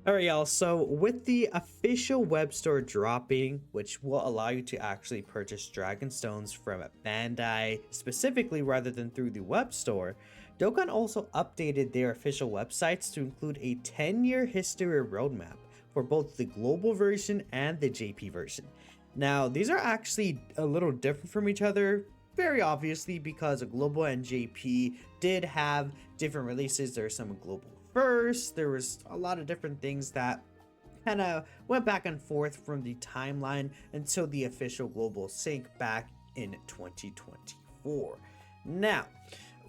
All right, y'all. So with the official web store dropping, which will allow you to actually purchase Dragon Stones from Bandai specifically rather than through the web store, Dokkan also updated their official websites to include a 10-year history roadmap for both the global version and the JP version. Now, these are actually a little different from each other, very obviously, because global and JP did have different releases. There's some global first. There was a lot of different things that kind of went back and forth from the timeline until the official global sync back in 2024. Now,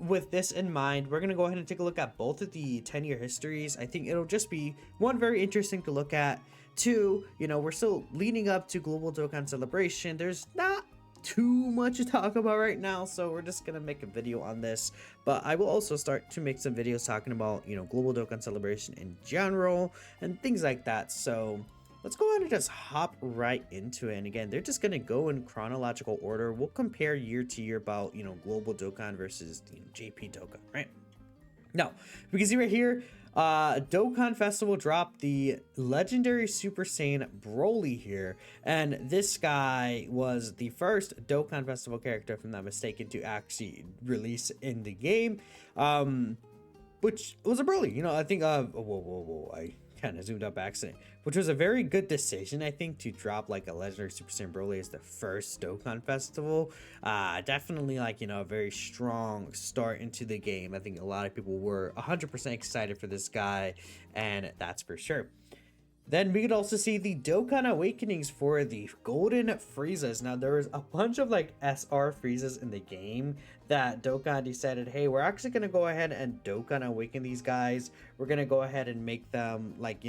with this in mind, we're going to go ahead and take a look at both of the 10-year histories. I think it'll just be one, very interesting to look at. Two, we're still leading up to Global Dokkan Celebration. There's not too much to talk about right now, so we're just gonna make a video on this, but I will also start to make some videos talking about Global Dokkan Celebration in general and things like that. So let's go ahead and just hop right into it. And again, they're just gonna go in chronological order. We'll compare year to year about Global Dokkan versus JP Dokkan, right? Now we can see right here, Dokkan Festival dropped the legendary Super Saiyan Broly here, and this guy was the first Dokkan Festival character, if I'm not mistaken, to actually release in the game, which was a Broly. I think whoa, I kind of zoomed up by accident, which was a very good decision, I think, to drop like a legendary Super Saiyan Broly as the first Dokkan Festival. Definitely like a very strong start into the game. I think a lot of people were 100% excited for this guy, and that's for sure. Then we could also see the Dokkan Awakenings for the Golden Friezas. Now, there was a bunch of like SR Friezas in the game that Dokkan decided, hey, we're actually going to go ahead and Dokkan Awaken these guys. We're going to go ahead and make them like,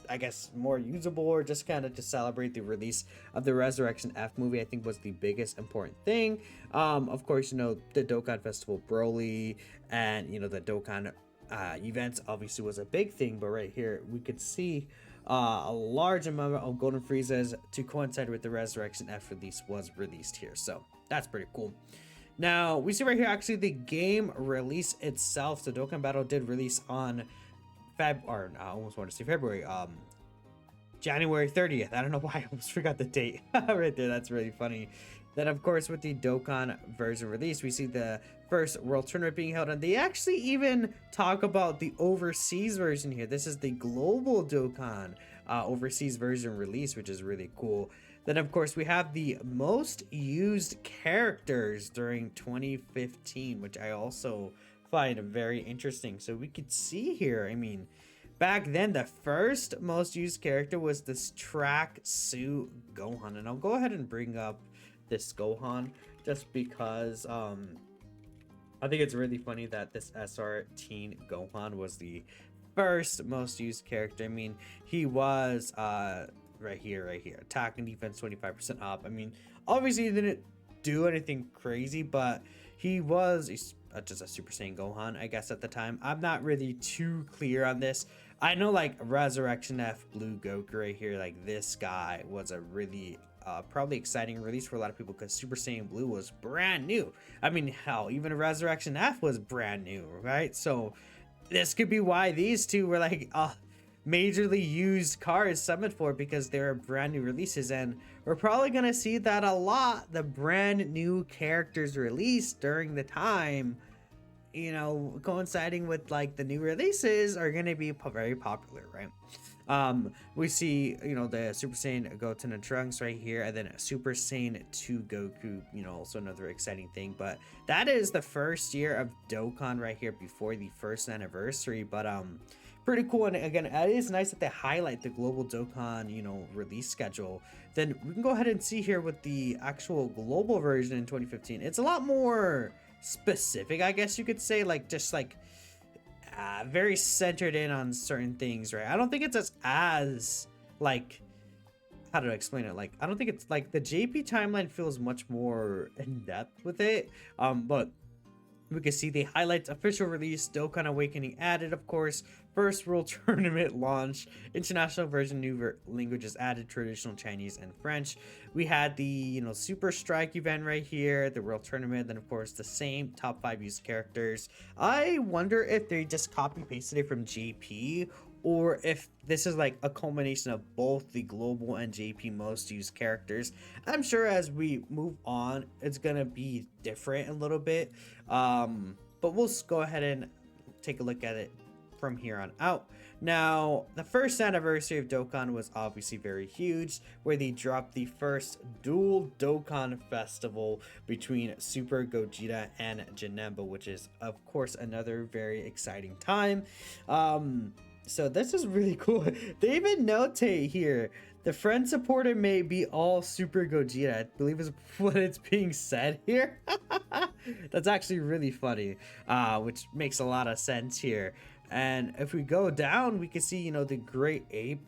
I guess more usable, or just kind of to celebrate the release of the Resurrection F movie, I think was the biggest important thing. Of course, the Dokkan Festival Broly and, the Dokkan events obviously was a big thing, but right here we could see a large amount of Golden Friezas to coincide with the Resurrection F release was released here, so that's pretty cool. Now we see right here actually the game release itself. So Dokkan Battle did release on I almost want to say February, January 30th. I don't know why I almost forgot the date right there. That's really funny. Then, of course, with the Dokkan version release, we see the first World Tournament being held, and they actually even talk about the overseas version here. This is the Global Dokkan overseas version release, which is really cool. Then, of course, we have the most used characters during 2015, which I also find very interesting. So we could see here, I mean, back then the first most used character was this track suit Gohan, and I'll go ahead and bring up this Gohan just because I think it's really funny that this SR Teen Gohan was the first most used character. I mean, he was right here, attack and defense 25% up. I mean, obviously he didn't do anything crazy, but he was just a Super Saiyan Gohan, I guess, at the time. I'm not really too clear on this. I know like Resurrection F Blue Goku right here, like this guy was a really probably exciting release for a lot of people because Super Saiyan Blue was brand new. I mean, hell, even Resurrection F was brand new, right? So this could be why these two were like majorly used cards summoned for, because they're brand new releases, and we're probably gonna see that a lot. The brand new characters released during the time, coinciding with like the new releases, are gonna be very popular, right? We see the Super Saiyan Goten and Trunks right here, and then a Super Saiyan 2 Goku, also another exciting thing. But that is the first year of Dokkan right here before the first anniversary. But pretty cool. And again, it is nice that they highlight the Global Dokkan release schedule. Then we can go ahead and see here with the actual global version in 2015, it's a lot more specific, I guess you could say, like just like very centered in on certain things, right? I don't think it's as like, how do I explain it? Like, I don't think it's like the JP timeline feels much more in depth with it. But we can see the highlights: official release, Dokkan Awakening added, of course, first World Tournament launch, international version, new languages added, traditional Chinese and French. We had the Super Strike event right here, the World Tournament, then of course the same top 5 used characters. I wonder if they just copy pasted it from JP, or if this is like a culmination of both the global and JP most used characters. I'm sure as we move on, it's gonna be different a little bit. But we'll go ahead and take a look at it from here on out. Now, the first anniversary of Dokkan was obviously very huge, where they dropped the first dual Dokkan festival between Super Gogeta and Janemba, which is, of course, another very exciting time. So this is really cool. They even notate here, the friend supporter may be all Super Gogeta, I believe is what it's being said here. That's actually really funny, which makes a lot of sense here. And if we go down, we can see, you know, the Great Ape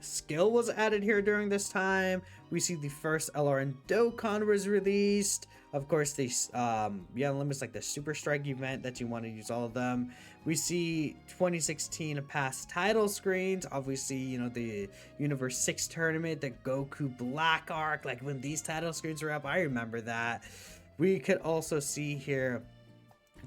skill was added here during this time. We see the first LRN Dokkan was released. Of course, they limits like the Super Strike event that you want to use all of them. We see 2016 past title screens. Obviously, you know, the Universe 6 tournament, the Goku Black Arc. Like when these title screens were up, I remember that. We could also see here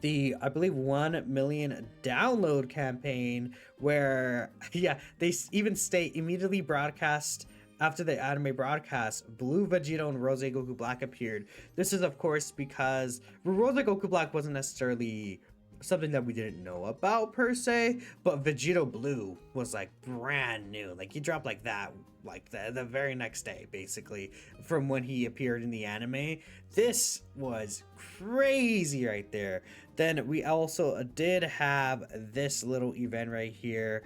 the, I believe, 1 million download campaign where, yeah, they even state immediately broadcast after the anime broadcast, Blue Vegito and Rose Goku Black appeared. This is, of course, because Rose Goku Black wasn't necessarily something that we didn't know about per se, but Vegito Blue was like brand new. Like he dropped like that, like the very next day, basically, from when he appeared in the anime. This was crazy right there. Then we also did have this little event right here,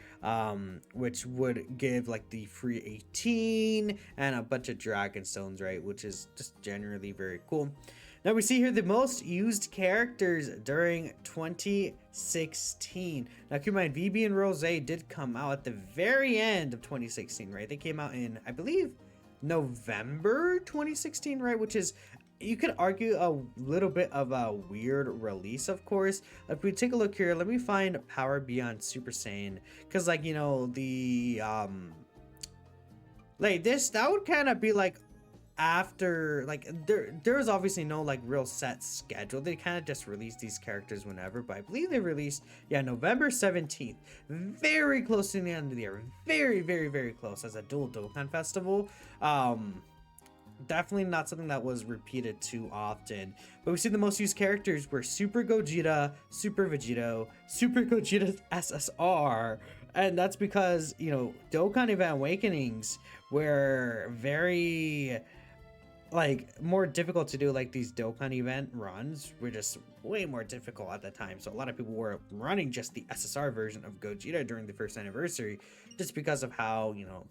which would give like the free 18 and a bunch of Dragon Stones, right? Which is just generally very cool. Now we see here the most used characters during 2016. Now keep in mind, VB and Rose did come out at the very end of 2016, right? They came out in, I believe, November 2016, right? Which is, you could argue, a little bit of a weird release, of course. If we take a look here, let me find Power Beyond Super Saiyan, because, like, you know, the like this, that would kind of be like after, like, there was obviously no like real set schedule. They kind of just released these characters whenever, but I believe they released, yeah, November 17th, very close to the end of the year, very close, as a dual Dokkan festival. Definitely not something that was repeated too often. But we see the most used characters were Super Gogeta, Super Vegito, Super Gogeta SSR, and that's because, you know, Dokkan Event Awakenings were very, like, more difficult to do. Like, these Dokkan event runs were just way more difficult at the time, so a lot of people were running just the SSR version of Gogeta during the first anniversary, just because of how, you know,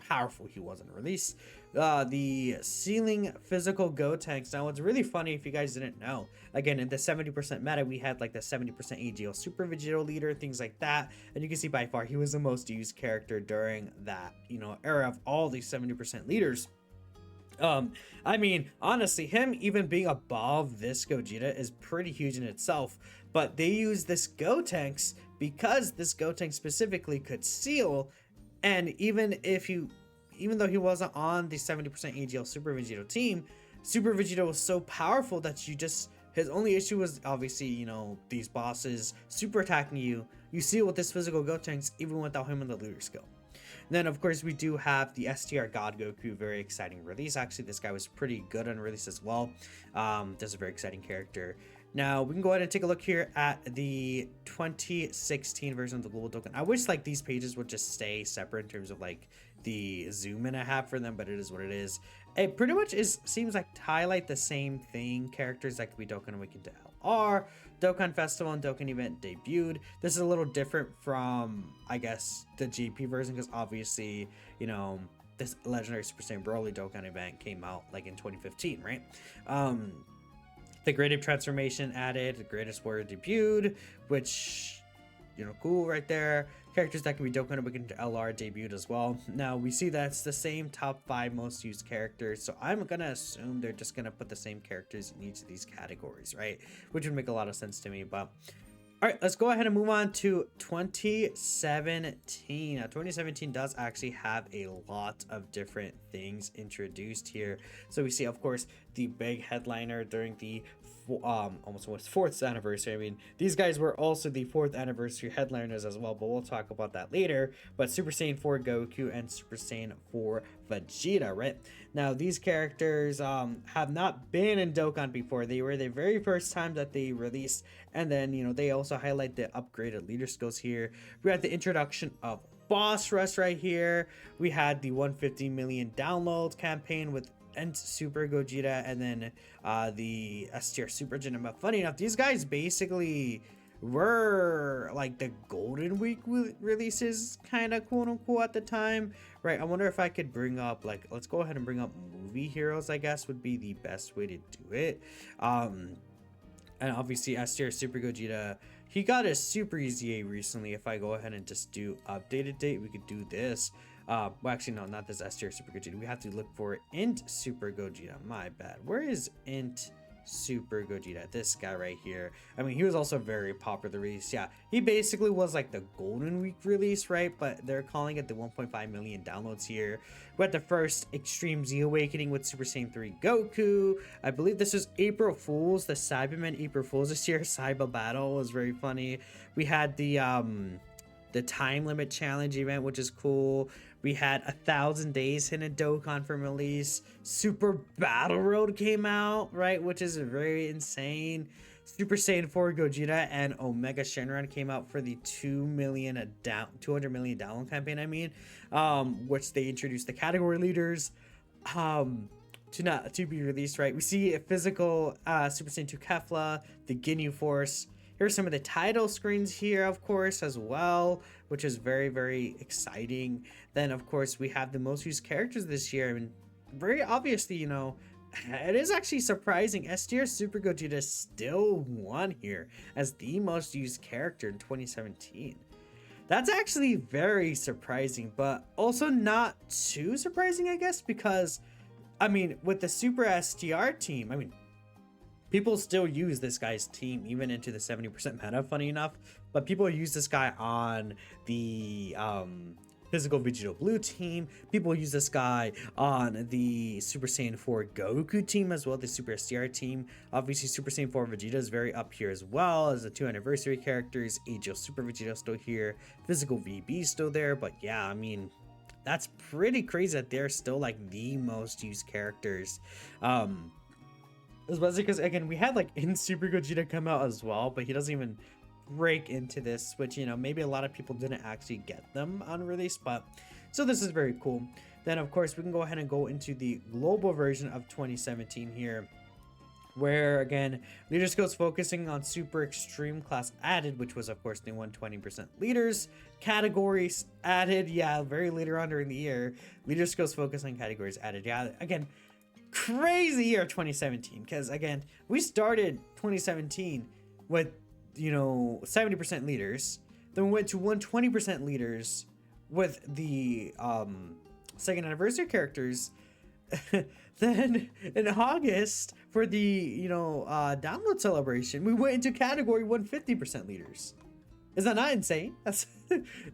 powerful he was in release. The ceiling physical Gotenks. Now, what's really funny, if you guys didn't know, again, in the 70% meta, we had like the 70% AGL Super Vegito leader, things like that, and you can see by far he was the most used character during that, you know, era of all these 70% leaders. I mean, honestly, him even being above this Gogeta is pretty huge in itself, but they use this Gotenks because this Gotenks specifically could seal. And even though he wasn't on the 70% AGL Super Vegito team, Super Vegito was so powerful that his only issue was obviously, you know, these bosses super attacking you. You seal with this physical Gotenks even without him in the leader skill. And then, of course, we do have the STR God Goku, very exciting release. Actually, this guy was pretty good on release as well. That's a very exciting character. Now, we can go ahead and take a look here at the 2016 version of the Global Dokkan. I wish, like, these pages would just stay separate in terms of, like, the zoom in I have for them, but it is what it is. It pretty much seems like to highlight the same thing. Characters that could be Dokkan Awakened to LR, Dokkan Festival, and Dokkan Event debuted. This is a little different from, I guess, the GP version, because obviously, you know, this Legendary Super Saiyan Broly Dokkan Event came out, like, in 2015, right? The Great Ape Transformation added, the Greatest Warrior debuted, which, you know, cool right there. Characters that can be Dokkan Awakened to LR debuted as well. Now, we see that's the same top 5 most used characters, so I'm gonna assume they're just gonna put the same characters in each of these categories, right? Which would make a lot of sense to me, but... Alright, let's go ahead and move on to 2017. Now, 2017 does actually have a lot of different things introduced here. So we see, of course, the big headliner during the almost was fourth anniversary. I mean, these guys were also the fourth anniversary headliners as well, but we'll talk about that later. But Super Saiyan 4 Goku and Super Saiyan 4 Vegeta, right? Now these characters have not been in Dokkan before. They were the very first time that they released, and then they also highlight the upgraded leader skills here. We had the introduction of Boss Rush right here. We had the 150 million downloads campaign with Super Gogeta, and then the S tier Super Vegeta. But funny enough, these guys basically were like the Golden Week releases, kind of quote unquote, at the time, right? I wonder if I could bring up, like, let's go ahead and bring up movie heroes, I guess would be the best way to do it. And obviously S tier Super Gogeta, he got a Super Easy A recently. If I go ahead and just do updated date, we could do this. Well, actually, no, not this S tier Super Gogeta. We have to look for Int Super Gogeta. My bad. Where is Int Super Gogeta? This guy right here. I mean, he was also very popular release. Yeah, he basically was like the Golden Week release, right? But they're calling it the 1.5 million downloads here. We had the first Extreme Z Awakening with Super Saiyan 3 Goku. I believe this was April Fool's, the Cyberman April Fool's this year. Cyber Battle was very funny. We had the time limit challenge event, which is cool. We had 1,000 days in a Dokkan from release. Super Battle Road came out, right, which is very insane. Super Saiyan 4 Gogeta and Omega Shenron came out for the 200 million download campaign, I mean, which they introduced the category leaders to be released, right? We see a physical Super Saiyan 2 Kefla, the Ginyu Force. Here's some of the title screens here, of course, as well, which is very, very exciting. Then, of course, we have the most used characters this year. I mean, very obviously, it is actually surprising. S tier Super Gogeta still won here as the most used character in 2017. That's actually very surprising, but also not too surprising, I guess, because, I mean, with the Super STR team, I mean, people still use this guy's team even into the 70% meta, funny enough. But people use this guy on the physical Vegeta Blue team. People use this guy on the Super Saiyan 4 Goku team as well, the Super STR team. Obviously, Super Saiyan 4 Vegeta is very up here as well as the 2 anniversary characters. Ageo Super Vegeta still here. Physical VB still there. But yeah, I mean, that's pretty crazy that they're still like the most used characters. Especially because, again, we had like in Super Gogeta come out as well, but he doesn't even break into this, which, maybe a lot of people didn't actually get them on release, but so this is very cool. Then, of course, we can go ahead and go into the global version of 2017 here, where, again, leader skills focusing on super extreme class added, which was, of course, the 120% leaders. Categories added, yeah, very later on during the year. Leader skills focus on categories added, yeah, again, crazy year 2017, because again, we started 2017 with 70% leaders, then we went to 120% leaders with the second anniversary characters. Then in August for the download celebration, we went into category 150% leaders. Is that not insane? This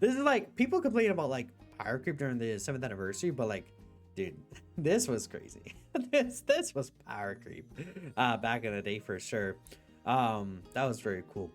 is like, people complain about like power creep during the 7th anniversary, but like, dude, this was crazy. this was power creep back in the day for sure. That was very cool.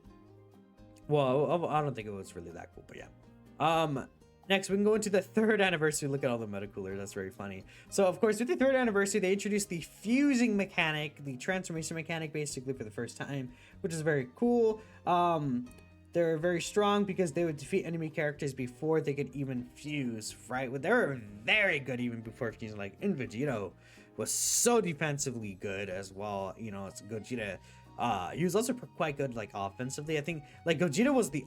Well, I don't think it was really that cool, but yeah. Next, we can go into the 3rd anniversary. Look at all the meta coolers. That's very funny. So, of course, with the 3rd anniversary, they introduced the fusing mechanic, the transformation mechanic, basically for the first time, which is very cool. They're very strong because they would defeat enemy characters before they could even fuse, right? They were very good even before fusing. Like, Vegito was so defensively good as well. It's Gogeta. He was also quite good, like, offensively. I think, like, Gogeta was the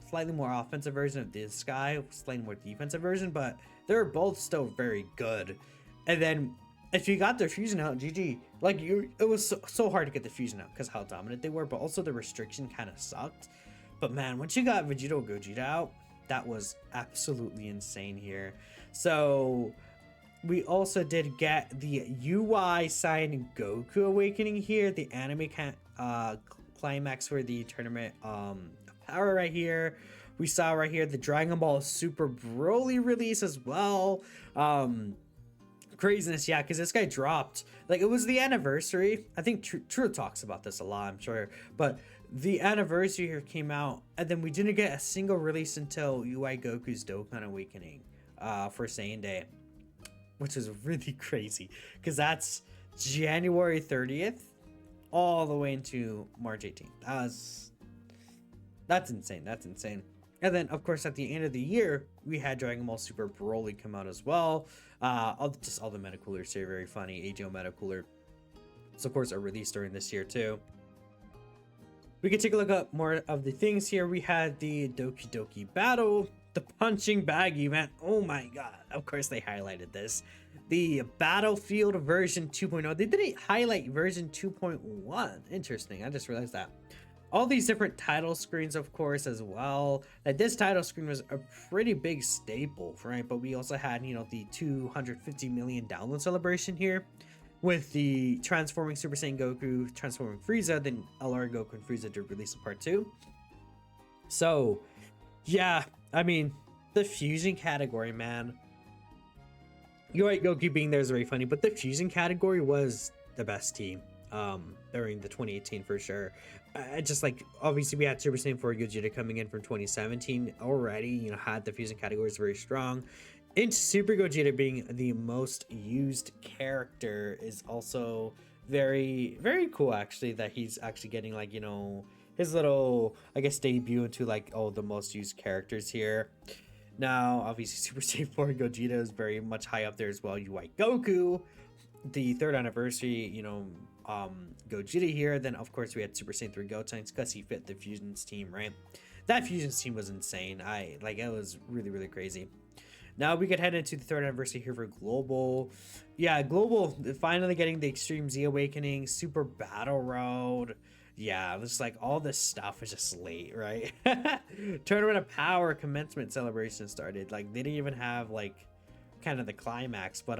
slightly more offensive version of this guy, slightly more defensive version, but they're both still very good. And then if you got their fusion out, GG. Like, it was so hard to get the fusion out because how dominant they were, but also the restriction kind of sucked. But man, once you got Vegito Gogeta out, that was absolutely insane here. So we also did get the UI Saiyan Goku Awakening here, the anime climax for the tournament power right here. We saw right here the Dragon Ball Super Broly release as well. craziness, yeah, because this guy dropped, like, it was the anniversary. I think True talks about this a lot, I'm sure, but the anniversary here came out, and then we didn't get a single release until UI Goku's Dokkan Awakening for Saiyan Day, which is really crazy, because that's January 30th all the way into March 18th. That's insane. That's insane. And then, of course, at the end of the year, we had Dragon Ball Super Broly come out as well. All the meta coolers here, very funny. AGO meta cooler. So, of course, are released during this year, too. We can take a look at more of the things here. We had the Doki Doki Battle, the Punching Bag event. Oh my god. Of course, they highlighted this. The Battlefield version 2.0. They didn't highlight version 2.1. Interesting. I just realized that. All these different title screens, of course, as well. Like, this title screen was a pretty big staple, right? But we also had, you know, the 250 million download celebration here with the transforming Super Saiyan Goku, transforming Frieza, then LR Goku and Frieza did release in part 2. So, yeah, I mean, the fusion category, man. You're right, Goku being there is very funny, but the fusion category was the best team during the 2018 for sure. Just like, obviously we had Super Saiyan 4 Gogeta coming in from 2017 already, you know, had the fusion categories very strong. And Super Gogeta being the most used character is also very, very cool, actually, that he's actually getting, like, you know, his little, I guess, debut into, like, oh, the most used characters here. Now, obviously, Super Saiyan 4 Gogeta is very much high up there as well. UI Goku, the 3rd anniversary, you know, Gogeta here. Then, of course, we had Super Saiyan 3 Gotenks because he fit the Fusions team, right? That Fusions team was insane. It was really, really crazy. Now we could head into the 3rd anniversary here for Global. Yeah, Global finally getting the Extreme Z Awakening, Super Battle Road. Yeah, just like all this stuff is just late, right? Tournament of Power commencement celebration started. Like, they didn't even have like kind of the climax, but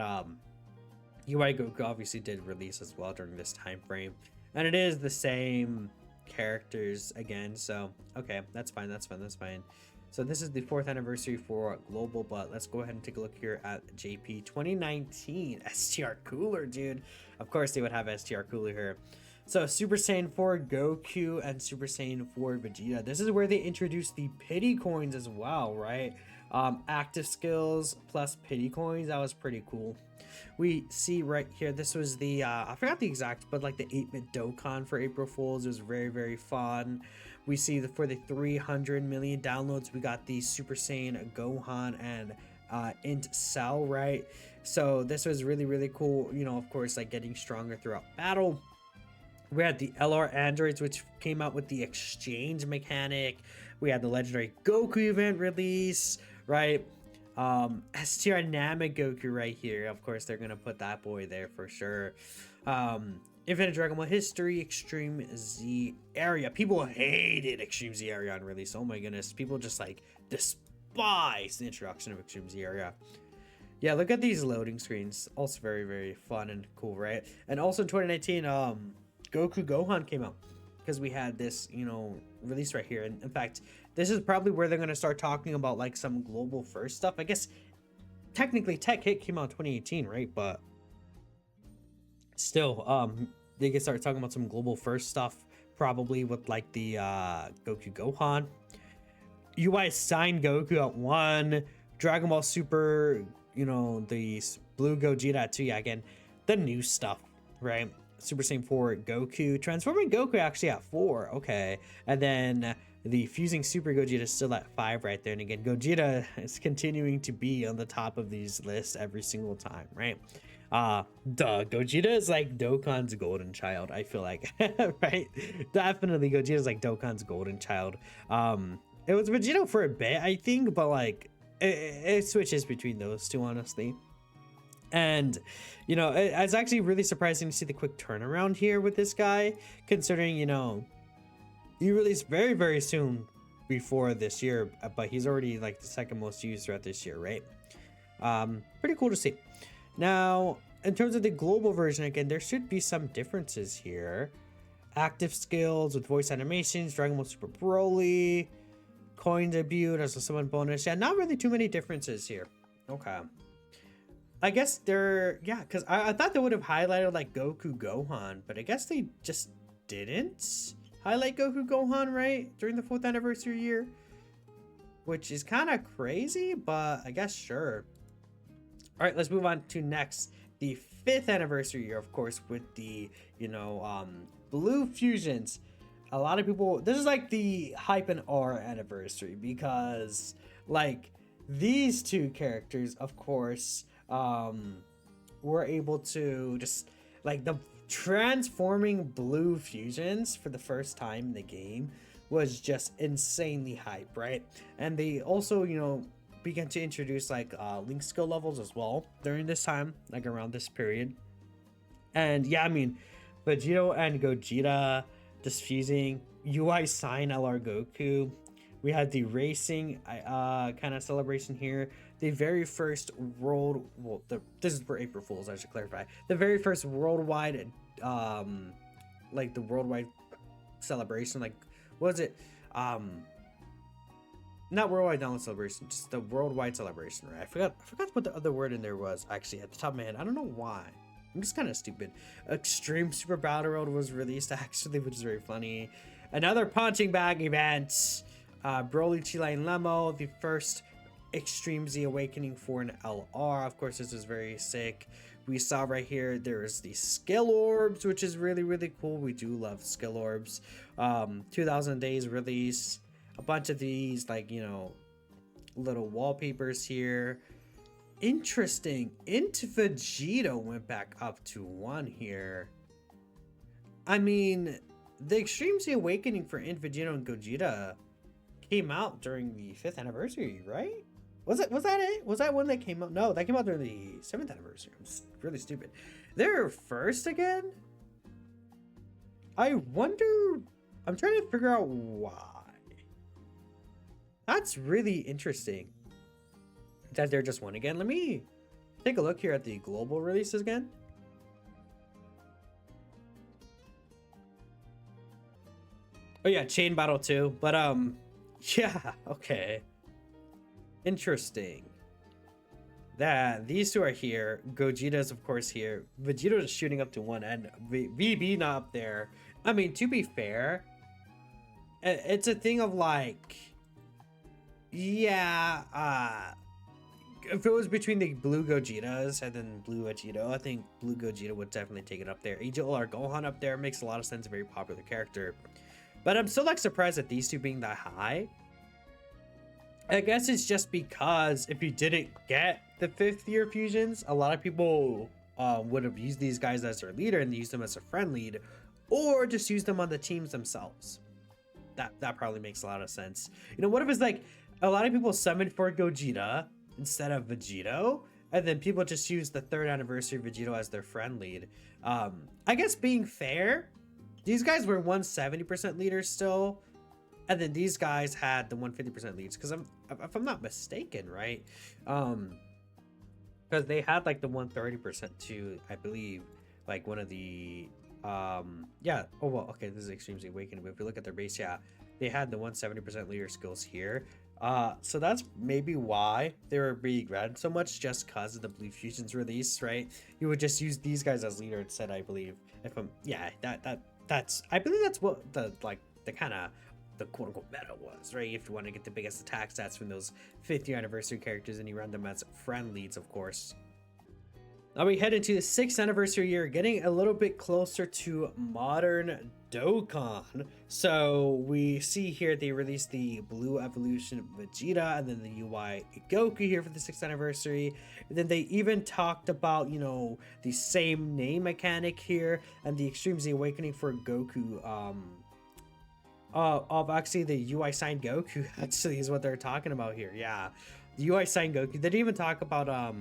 UI Goku obviously did release as well during this time frame, and it is the same characters again. So okay, that's fine. So this is the 4th anniversary for Global, but let's go ahead and take a look here at JP 2019 STR Cooler, dude. Of course they would have STR Cooler here. So Super Saiyan 4 Goku and Super Saiyan 4 Vegeta. This is where they introduced the pity coins as well, right? Active skills plus pity coins. That was pretty cool. We see right here, this was the I forgot the exact, but like the 8-bit Dokkan for April Fools. It was very, very fun. We see for the 300 million downloads, we got the Super Saiyan Gohan and Int Cell, right? So this was really, really cool. You know, of course, like getting stronger throughout battle. We had the LR androids, which came out with the exchange mechanic. We had the legendary Goku event release, right? STR Namek Goku right here. Of course, they're gonna put that boy there for sure. Infinite Dragon Ball History, Extreme Z Area. People hated Extreme Z Area on release. Oh my goodness. People just like despise the introduction of Extreme Z Area. Yeah, look at these loading screens. Also very, very fun and cool, right? And also in 2019, Goku Gohan came out because we had this, you know, release right here. And in fact, this is probably where they're going to start talking about like some global first stuff. I guess technically Tech Hit came out in 2018, right? But still, they can start talking about some global first stuff, probably with like the Goku Gohan. UI signed Goku at 1, Dragon Ball Super, you know, the Blue Gogeta at 2. Yeah, again, the new stuff, right? Super Saiyan 4 Goku, transforming Goku actually at 4. Okay, and then the fusing Super Gogeta is still at 5 right there. And again, Gogeta is continuing to be on the top of these lists every single time, right? Gogeta is like Dokkan's golden child, I feel like. Right? Definitely Gogeta is like Dokkan's golden child. It was Vegeta for a bit, I think, but like it switches between those two, honestly. And, you know, it's actually really surprising to see the quick turnaround here with this guy, considering, you know, he released very, very soon before this year, but he's already like the 2nd most used throughout this year, right? Pretty cool to see. Now, in terms of the global version, again, there should be some differences here. Active skills with voice animations, Dragon Ball Super Broly, coin debut as a summon bonus. Yeah, not really too many differences here. Okay. I guess they're, yeah, because I thought they would have highlighted like Goku Gohan, but I guess they just didn't highlight Goku Gohan, right? During the 4th anniversary year, which is kind of crazy, but I guess sure. All right, let's move on to next. The 5th anniversary year, of course, with the, blue fusions. A lot of people, this is like the hype and R anniversary because like these two characters, of course, were able to just like the transforming blue fusions for the first time in the game was just insanely hype, right? And they also, began to introduce like link skill levels as well during this time, like around this period. And yeah, I mean, Vegito and Gogeta just fusing, UI Sign LR Goku. We had the racing kind of celebration here. The very first this is for April Fools, I should clarify. The very first worldwide, like the worldwide celebration, like what was it? Not worldwide download celebration, just the worldwide celebration, right? I forgot what the other word in there was actually at the top of my head. I don't know why. I'm just kind of stupid. Extreme Super Battle Road was released actually, which is very funny. Another punching bag event. Broly, Chila, and Lemo, the first Extreme Z Awakening for an LR. Of course, this is very sick. We saw right here, there's the skill orbs, which is really, really cool. We do love skill orbs. 2000 days release. A bunch of these, like, little wallpapers here. Interesting. Int Vegito went back up to 1 here. I mean, the Extreme Z Awakening for Int Vegito and Gogeta came out during the 5th anniversary, right? Was that it? Was that one that came out? No, that came out during the 7th anniversary. I'm really stupid. They're first again? I wonder... I'm trying to figure out why. That's really interesting that they're just 1 again. Let me take a look here at the global releases again. Oh yeah, Chain Battle 2. But yeah, okay. Interesting. That these two are here. Gogeta's of course here. Vegeto's shooting up to 1 and VB not up there. I mean, to be fair, it's a thing of like, yeah, if it was between the blue Gogetas and then blue Vegito, I think blue Gogeta would definitely take it up there. Angel or Gohan up there makes a lot of sense. A very popular character. But I'm still like surprised at these two being that high. I guess it's just because if you didn't get the 5th year fusions, a lot of people would have used these guys as their leader and used them as a friend lead, or just use them on the teams themselves. That probably makes a lot of sense. What if it's like a lot of people summoned for Gogeta instead of Vegito, and then people just use the 3rd anniversary Vegito as their friend lead. I guess being fair, these guys were 170% leaders still, and then these guys had the 150% leads, because if I'm not mistaken, right? Because they had like the 130% too, I believe, like one of the yeah, oh well, okay, this is Extreme Z Awakening, but if you look at their base, yeah, they had the 170% leader skills here. So that's maybe why they were being read so much, just because of the Blue Fusion's release, right? You would just use these guys as leader instead, I believe. If I'm, yeah, that's I believe that's what the kind of the quote-unquote meta was, right? If you want to get the biggest attack stats from those 5th year anniversary characters, and you run them as friend leads, of course. Now we head into the 6th anniversary year, getting a little bit closer to modern Dokkan. So we see here they released the Blue Evolution Vegeta and then the UI Goku here for the 6th anniversary. And then they even talked about, the same name mechanic here and the Extreme Z Awakening for Goku. Of actually the UI Sign Goku actually is what they're talking about here. Yeah, the UI Sign Goku. They didn't even talk about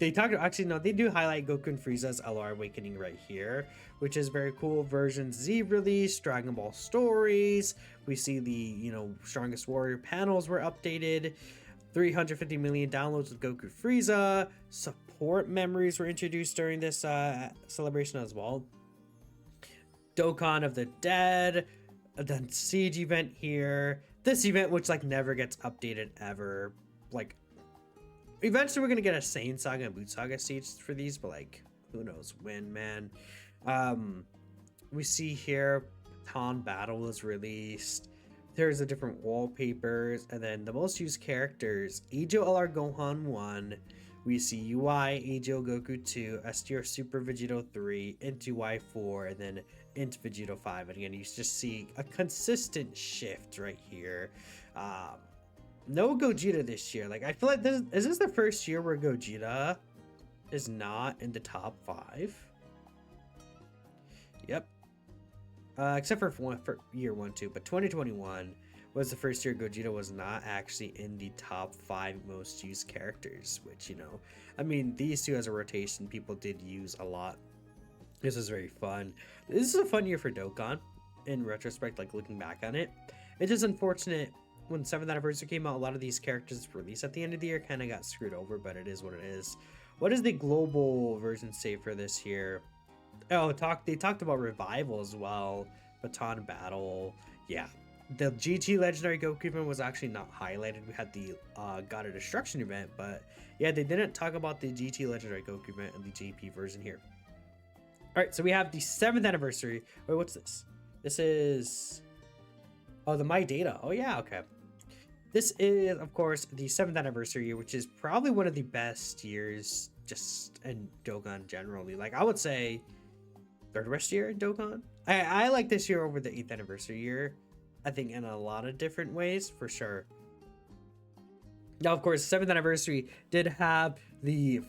they talked actually no, they do highlight Goku and Frieza's LR Awakening right here, which is very cool. Version Z release, Dragon Ball stories. We see the Strongest Warrior panels were updated. 350 million downloads with Goku Frieza. Support memories were introduced during this celebration as well. Dokkan of the Dead, the Siege event here. This event, which like never gets updated ever. Like, Eventually, we're gonna get a Saiyan Saga and Boot Saga seeds for these, but like, who knows when, man. We see here, Baton Battle was released. There's a different wallpapers, and then the most used characters: Eijo LR Gohan 1. We see UI, Eijo Goku 2, STR Super Vegito 3, into Y4, and then into Vegito 5. And again, you just see a consistent shift right here. No Gogeta this year. Like, I feel like is this the first year where Gogeta is not in the top 5? Yep. Except for year 1, 2. But 2021 was the first year Gogeta was not actually in the top 5 most used characters. Which, you know, I mean, these two as a rotation, people did use a lot. This was very fun. This is a fun year for Dokkan, in retrospect, like looking back on it. It's just unfortunate when 7th anniversary came out, a lot of these characters released at the end of the year kind of got screwed over, but it is what it is. What does the global version say for this year? Oh, they talked about Revival as well. Baton Battle. Yeah. The GT Legendary Goku event was actually not highlighted. We had the God of Destruction event, but yeah, they didn't talk about the GT Legendary Goku event and the JP version here. Alright, so we have the 7th anniversary. Wait, what's this? This is... Oh, the My Data. Oh, yeah, okay. This is, of course, the 7th anniversary year, which is probably one of the best years just in Dokkan generally. Like, I would say 3rd best year in Dokkan. I like this year over the 8th anniversary year. I think in a lot of different ways, for sure. Now, of course, 7th anniversary did have the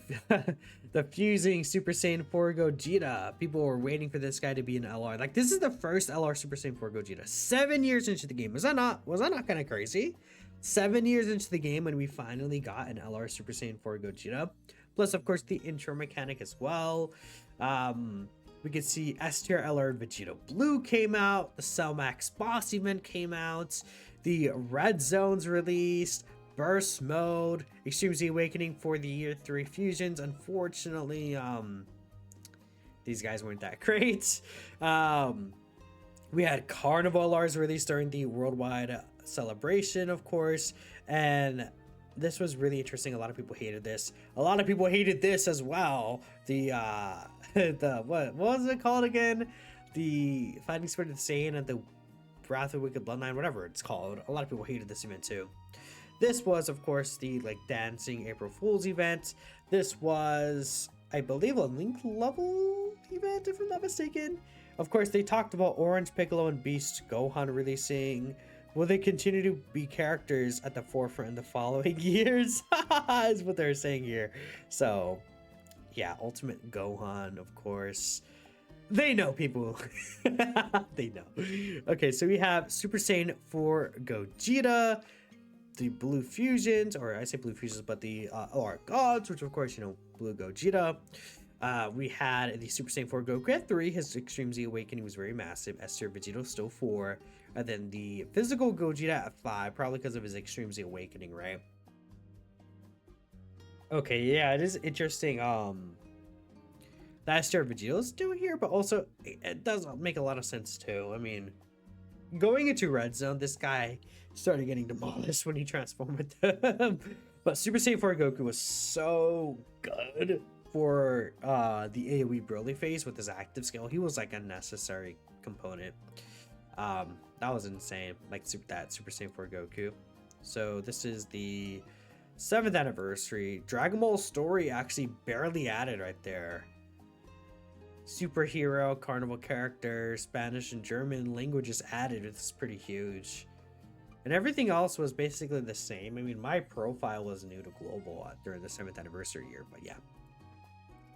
the fusing Super Saiyan 4 Gogeta. People were waiting for this guy to be an LR. Like, this is the first LR Super Saiyan 4 Gogeta. 7 years into the game. Was that not kind of crazy? 7 years into the game when we finally got an LR Super Saiyan 4 Gogeta. Plus, of course, the intro mechanic as well. We could see STR LR Vegito Blue came out. The Cell Max Boss event came out. The Red Zones released. Burst Mode. Extreme Z Awakening for the Year 3 fusions. Unfortunately, these guys weren't that great. We had Carnival LRs released during the worldwide celebration, of course, and this was really interesting. A lot of people hated this. A lot of people hated this as well. The what was it called again? The Fighting Spirit of the Saiyan and the Wrath of Wicked Bloodline, whatever it's called. A lot of people hated this event too. This was, of course, the like dancing April Fool's event. This was, I believe, a Link level event, if I'm not mistaken. Of course, they talked about Orange Piccolo and Beast Gohan releasing. Will they continue to be characters at the forefront in the following years? Is what they're saying here. So, yeah, Ultimate Gohan, of course. They know, people. They know. Okay, so we have Super Saiyan 4 Gogeta, the Blue Fusions, or I say Blue Fusions, but the LR Gods, which of course, you know, Blue Gogeta. We had the Super Saiyan 4 Goku at 3. His Extreme Z Awakening was very massive. STR Vegito still 4. And then the physical Gogeta at 5, probably because of his Extreme Z Awakening, right? Okay, yeah, it is interesting. That STR Vegito's still here, but also it does make a lot of sense too. I mean, going into Red Zone, this guy started getting demolished when he transformed with them. But Super Saiyan 4 Goku was so good for the AoE Broly phase with his active skill. He was like a necessary component. That was insane, like that Super Saiyan 4 Goku. So this is the 7th anniversary. Dragon Ball Story actually barely added right there. Superhero, Carnival character, Spanish and German languages added. It's pretty huge. And everything else was basically the same. I mean, my profile was new to global during the 7th anniversary year, but yeah.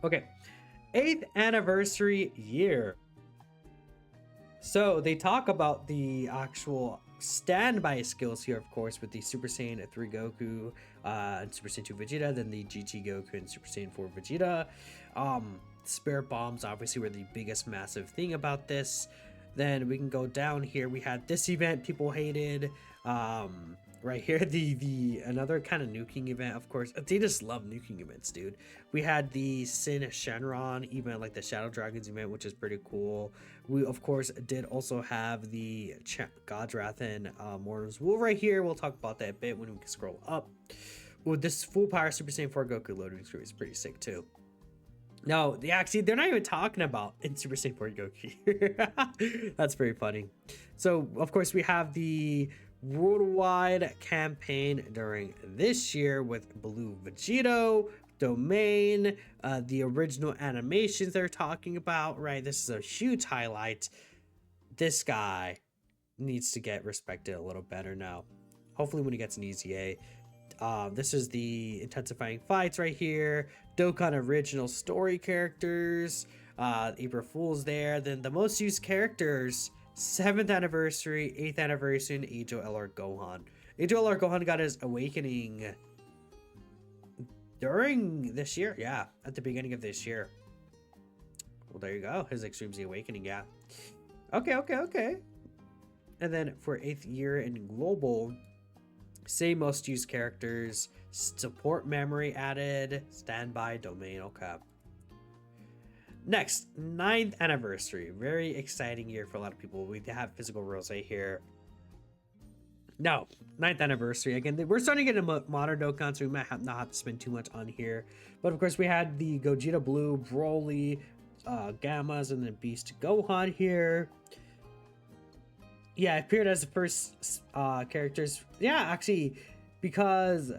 Okay, 8th anniversary year. So they talk about the actual standby skills here, of course, with the Super Saiyan 3 Goku and Super Saiyan 2 Vegeta, then the GT Goku and Super Saiyan 4 Vegeta. Spirit Bombs obviously were the biggest massive thing about this. Then we can go down here. We had this event people hated. Right here, the another kind of nuking event, of course. They just love nuking events, dude. We had the Sin Shenron event, like the Shadow Dragons event, which is pretty cool. We, of course, did also have the God's Wrath and Morning's Wool right here. We'll talk about that a bit when we scroll up. With this full power Super Saiyan 4 Goku loading screen is pretty sick too. No, they actually, they're not even talking about in Super Saiyan 4 Goku. That's very funny. So, of course, we have the worldwide campaign during this year with Blue Vegito, Domain, the original animations they're talking about, right? This is a huge highlight. This guy needs to get respected a little better now. Hopefully when he gets an EZA. This is the intensifying fights right here. Dokkan original story characters. April Fool's there. Then the most used characters. 7th anniversary, 8th anniversary, and Age of LR Gohan. Age of LR Gohan got his awakening during this year. Yeah, at the beginning of this year. Well, there you go. His Extreme Z Awakening, yeah. Okay. And then for 8th year in Global, same most used characters, support memory added, standby, domain, okay. Next, 9th anniversary. Very exciting year for a lot of people. We have physical rules right here. No, 9th anniversary. Again, we're starting to get a modern Dokkan, so we might not have to spend too much on here. But of course, we had the Gogeta Blue, Broly, Gammas, and then Beast Gohan here. Yeah, it appeared as the first characters. Yeah, actually, because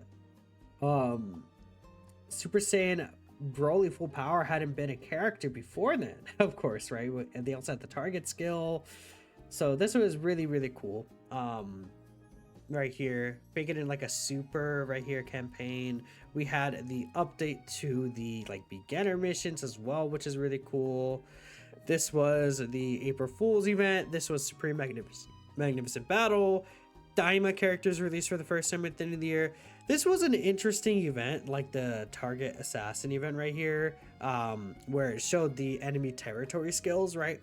Super Saiyan Broly Full Power hadn't been a character before then, of course, right? And they also had the target skill. So this was really, really cool. Right here, making it like a super right here campaign. We had the update to the like beginner missions as well, which is really cool. This was the April Fool's event. This was Supreme Magnificent Battle. Daima characters released for the first time at the end of the year. This was an interesting event, like the Target Assassin event right here, where it showed the enemy territory skills, right?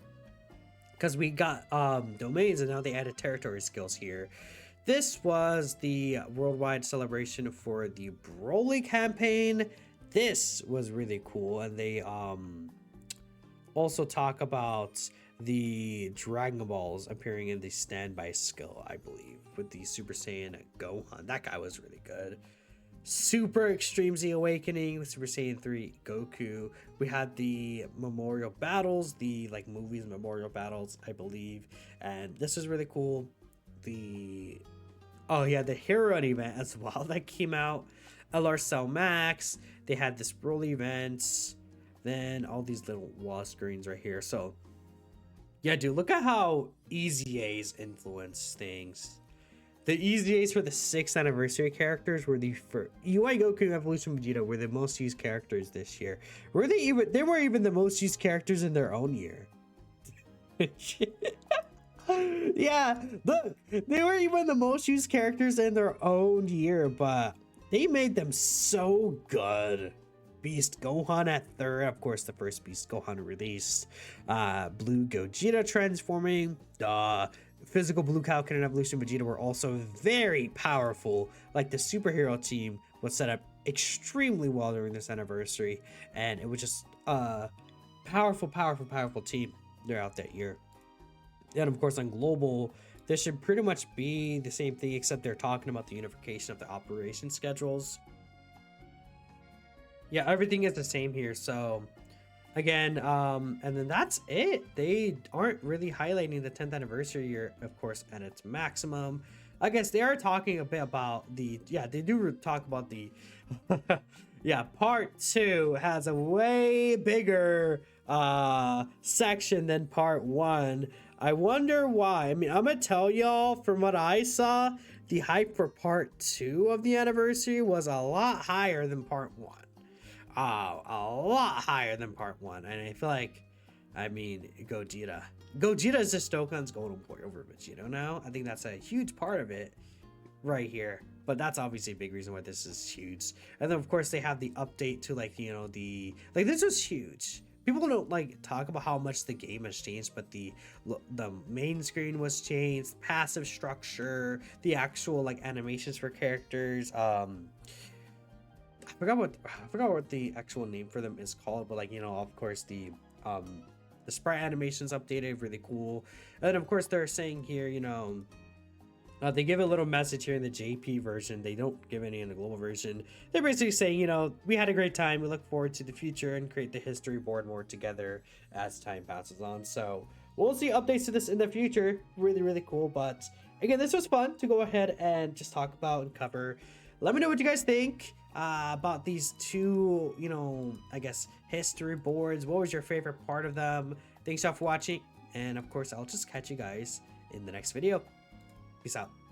Because we got domains and now they added territory skills here. This was the worldwide celebration for the Broly campaign. This was really cool, and they also talk about the Dragon Balls appearing in the standby skill, I believe, with the Super Saiyan Gohan. That guy was really good. Super Extreme Z Awakening, Super Saiyan 3 Goku. We had the memorial battles, the like movies memorial battles, I believe, and this is really cool. The Hero Run event as well that came out. LR Cell Max. They had this Broly event. Then all these little wall screens right here. So yeah, dude, look at how EZAs influence things. The EZAs for the 6th anniversary characters were for UI Goku Evolution Vegeta were the most used characters this year. They were even the most used characters in their own year. Yeah, look, they were even the most used characters in their own year, but they made them so good. Beast Gohan at 3rd, of course, the first Beast Gohan released. Blue Gogeta transforming. Physical Blue Kaioken and Evolution Vegeta were also very powerful. Like the superhero team was set up extremely well during this anniversary, and it was just a powerful team throughout that year. And of course on Global, this should pretty much be the same thing, except they're talking about the unification of the operation schedules. Yeah, everything is the same here. So again, and then that's it. They aren't really highlighting the 10th anniversary year, of course, at its maximum. I guess they are talking a bit about the, yeah, they do talk about the, yeah, part 2 has a way bigger section than part 1. I wonder why. I mean, I'm gonna tell y'all, from what I saw, the hype for part 2 of the anniversary was a lot higher than part 1. A lot higher than part 1. And I feel like, I mean, Gogeta is just Dokkan's golden boy over Vegito now. I think that's a huge part of it right here. But that's obviously a big reason why this is huge. And then of course they have the update to like, you know, this was huge. People don't like talk about how much the game has changed, but the main screen was changed, passive structure, the actual like animations for characters. I forgot what the actual name for them is called, but like, you know, of course the sprite animations updated, really cool. And then of course they're saying here, you know, They give a little message here in the JP version. They don't give any in the global version. They're basically saying, you know, we had a great time. We look forward to the future and create the history board more together as time passes on. So we'll see updates to this in the future. Really, really cool. But again, this was fun to go ahead and just talk about and cover. Let me know what you guys think about these two, you know, I guess history boards. What was your favorite part of them? Thanks y'all for watching. And of course, I'll just catch you guys in the next video. Peace out.